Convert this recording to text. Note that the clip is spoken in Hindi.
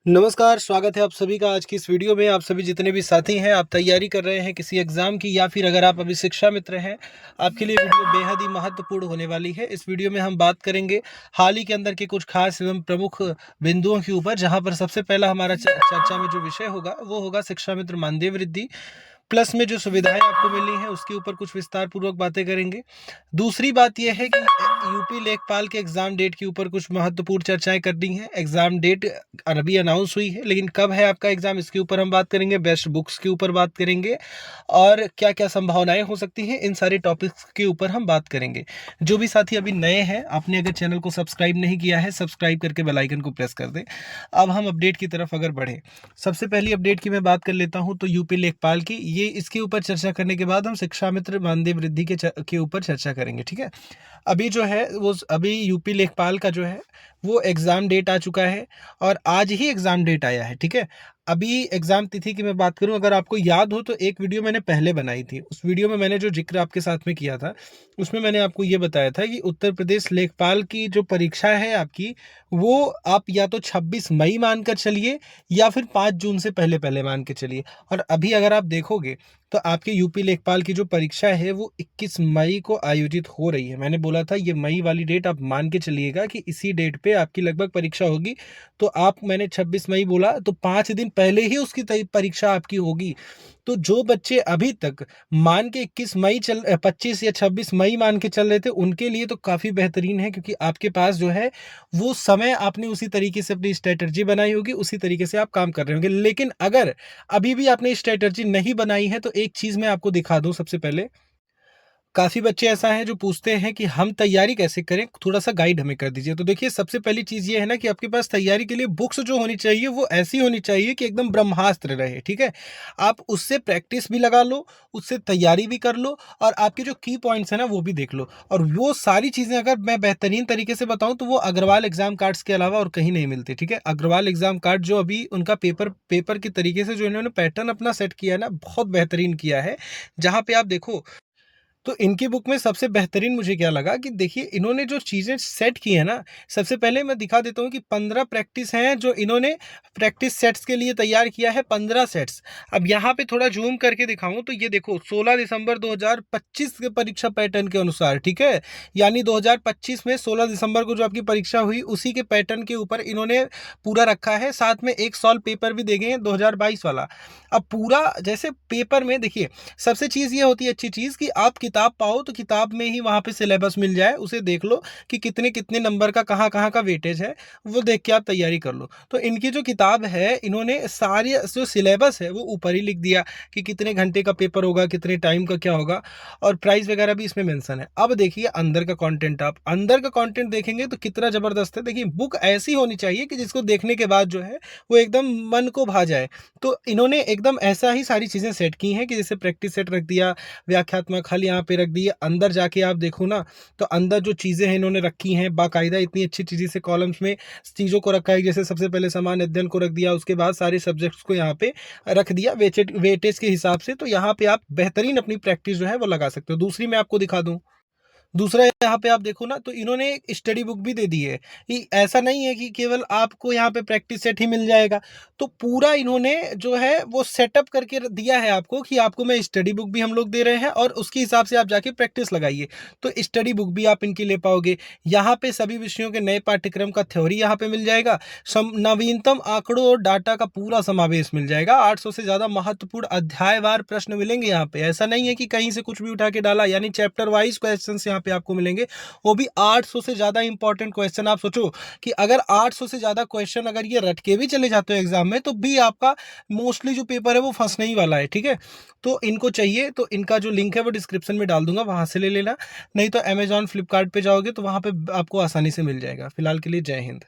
नमस्कार, स्वागत है आप सभी का आज की इस वीडियो में। आप सभी जितने भी साथी हैं, आप तैयारी कर रहे हैं किसी एग्ज़ाम की या फिर अगर आप अभी शिक्षा मित्र हैं, आपके लिए वीडियो बेहद ही महत्वपूर्ण होने वाली है। इस वीडियो में हम बात करेंगे हाल ही के अंदर के कुछ खास एवं प्रमुख बिंदुओं के ऊपर, जहाँ पर सबसे पहला हमारा चर्चा में जो विषय होगा, वो होगा शिक्षा मित्र मानदेय वृद्धि। प्लस में जो सुविधाएँ आपको मिलनी हैं, उसके ऊपर कुछ विस्तार पूर्वक बातें करेंगे। दूसरी बात ये है कि यूपी लेखपाल के एग्ज़ाम डेट के ऊपर कुछ महत्वपूर्ण चर्चाएँ करनी हैं। एग्ज़ाम डेट अभी अनाउंस हुई है, लेकिन कब है आपका एग्ज़ाम, इसके ऊपर हम बात करेंगे। बेस्ट बुक्स के ऊपर बात करेंगे और क्या-क्या संभावनाएँ हो सकती हैं, इन सारे टॉपिक्स के ऊपर हम बात करेंगे। जो भी साथी अभी नए हैं, आपने अगर चैनल को सब्सक्राइब नहीं किया है, सब्सक्राइब करके बेल आइकन को प्रेस कर दें। अब हम अपडेट की तरफ अगर बढ़ें, सबसे पहली अपडेट की मैं बात कर लेता हूँ, तो यूपी लेखपाल की, ये इसके ऊपर चर्चा करने के बाद हम शिक्षा मित्र मानदेय वृद्धि के ऊपर चर्चा करेंगे, ठीक है? अभी जो है वो अभी यूपी लेखपाल का जो है वो एग्ज़ाम डेट आ चुका है और आज ही एग्ज़ाम डेट आया है, ठीक है? अभी एग्ज़ाम तिथि की मैं बात करूँ, अगर आपको याद हो तो एक वीडियो मैंने पहले बनाई थी। उस वीडियो में मैंने जो ज़िक्र आपके साथ में किया था, उसमें मैंने आपको ये बताया था कि उत्तर प्रदेश लेखपाल की जो परीक्षा है आपकी, वो आप या तो 26 मई मानकर चलिए या फिर 5 जून से पहले-पहले मान के चलिए। और अभी अगर आप देखोगे तो आपके यूपी लेखपाल की जो परीक्षा है वो 21 मई को आयोजित हो रही है। मैंने बोला था ये मई वाली डेट आप मान के चलिएगा कि इसी डेट पे आपकी लगभग परीक्षा होगी। तो मैंने 26 मई बोला तो 5 दिन पहले ही उसकी परीक्षा आपकी होगी। तो जो बच्चे अभी तक मान के 25 या 26 मई मान के चल रहे थे, उनके लिए तो काफ़ी बेहतरीन है, क्योंकि आपके पास जो है वो समय आपने उसी तरीके से अपनी स्ट्रैटेजी बनाई होगी, उसी तरीके से आप काम कर रहे होंगे। लेकिन अगर अभी भी आपने स्ट्रैटेजी नहीं बनाई है, तो एक चीज़ मैं आपको दिखा दूँ सबसे पहले। काफ़ी बच्चे ऐसा हैं जो पूछते हैं कि हम तैयारी कैसे करें? थोड़ा-सा गाइड हमें कर दीजिए। तो देखिए, सबसे पहली चीज़ ये है ना कि आपके पास तैयारी के लिए बुक्स जो होनी चाहिए वो ऐसी होनी चाहिए कि एकदम ब्रह्मास्त्र रहे, ठीक है? आप उससे प्रैक्टिस भी लगा लो, उससे तैयारी भी कर लो और आपके जो की पॉइंट्स हैं ना वो भी देख लो। और वो सारी चीज़ें अगर मैं बेहतरीन तरीके से बताऊँ तो वो अग्रवाल एग्ज़ाम कार्ड्स के अलावा और कहीं नहीं मिलती, ठीक है? अग्रवाल एग्ज़ाम कार्ड जो अभी उनका पेपर पेपर के तरीके से जो इन्होंने पैटर्न अपना सेट किया है ना, बहुत बेहतरीन किया है। जहाँ पे आप देखो, तो इनकी बुक में सबसे बेहतरीन मुझे क्या लगा कि देखिए, इन्होंने जो चीज़ें सेट की है ना, सबसे पहले मैं दिखा देता हूँ कि 15 प्रैक्टिस हैं जो इन्होंने प्रैक्टिस सेट्स के लिए तैयार किया है, 15 सेट्स। अब यहाँ पे थोड़ा ज़ूम करके दिखाऊँ तो ये देखो, 16 दिसंबर 2025 के परीक्षा पैटर्न के अनुसार, ठीक है? यानी 2025 में 16 दिसंबर को जो आपकी परीक्षा हुई, उसी के पैटर्न के ऊपर इन्होंने पूरा रखा है। साथ में एक सॉल्व पेपर भी दे गए हैं 2022 वाला। अब पूरा जैसे पेपर में देखिए, सबसे चीज़ ये होती है अच्छी चीज़ कि आप किताब पाओ तो किताब में ही वहाँ पे सिलेबस मिल जाए, उसे देख लो कि कितने-कितने नंबर का कहाँ-कहाँ का वेटेज है, वो देख के आप तैयारी कर लो। तो इनकी जो किताब है, इन्होंने सारी जो सिलेबस है वो ऊपर ही लिख दिया कि कितने घंटे का पेपर होगा, कितने टाइम का क्या होगा, और प्राइस वगैरह भी इसमें मेंशन है। अब देखिए अंदर का कंटेंट, आप अंदर का कंटेंट देखेंगे तो कितना ज़बरदस्त है। देखिए, बुक ऐसी होनी चाहिए कि जिसको देखने के बाद जो है वो एकदम मन को भा जाए। तो इन्होंने एकदम ऐसा ही सारी चीज़ें सेट की हैं कि जैसे प्रैक्टिस सेट रख दिया, व्याख्यात्मक हल यहाँ पे रख दिए। अंदर जाके आप देखो ना, तो अंदर जो चीज़ें हैं इन्होंने रखी हैं बाकायदा, इतनी अच्छी चीज़ें से कॉलम्स में चीज़ों को रखा है। जैसे सबसे पहले सामान्य अध्ययन को रख दिया, उसके बाद सारे सब्जेक्ट्स को यहाँ पे रख दिया वेटेज के हिसाब से। तो यहाँ पे आप बेहतरीन अपनी प्रैक्टिस जो है वो लगा सकते हो। दूसरी मैं आपको दिखा दूँ, दूसरा यहाँ पे आप देखो ना, तो इन्होंने एक स्टडी बुक भी दे दी है कि ऐसा नहीं है कि केवल आपको यहाँ पे प्रैक्टिस सेट ही मिल जाएगा। तो पूरा इन्होंने जो है वो सेटअप करके दिया है आपको कि आपको मैं स्टडी बुक भी हम लोग दे रहे हैं और उसके हिसाब से आप जाके प्रैक्टिस लगाइए। तो स्टडी बुक भी आप इनकी ले पाओगे। यहाँ पे सभी विषयों के नए पाठ्यक्रम का थ्योरी यहाँ पे मिल जाएगा। नवीनतम आंकड़ों और डाटा का पूरा समावेश मिल जाएगा। 800 से ज़्यादा महत्वपूर्ण अध्यायवार प्रश्न मिलेंगे यहाँ पे। ऐसा नहीं है कि कहीं से कुछ भी उठा के डाला, यानी चैप्टर वाइज क्वेश्चन यहाँ पे आपको मिलेंगे, वो भी 800 से ज़्यादा इंपॉर्टेंट क्वेश्चन। आप सोचो कि अगर 800 से ज़्यादा क्वेश्चन अगर ये रट के भी चले जाते हो एग्जाम में, तो भी आपका मोस्टली जो पेपर है वो फंसने ही वाला है, ठीक है? तो इनको चाहिए तो इनका जो लिंक है वो डिस्क्रिप्शन में डाल दूंगा, वहां से ले लेना। नहीं तो अमेजॉन फ्लिपकार्ट पे जाओगे तो वहां पे आपको आसानी से मिल जाएगा। फिलहाल के लिए जय हिंद।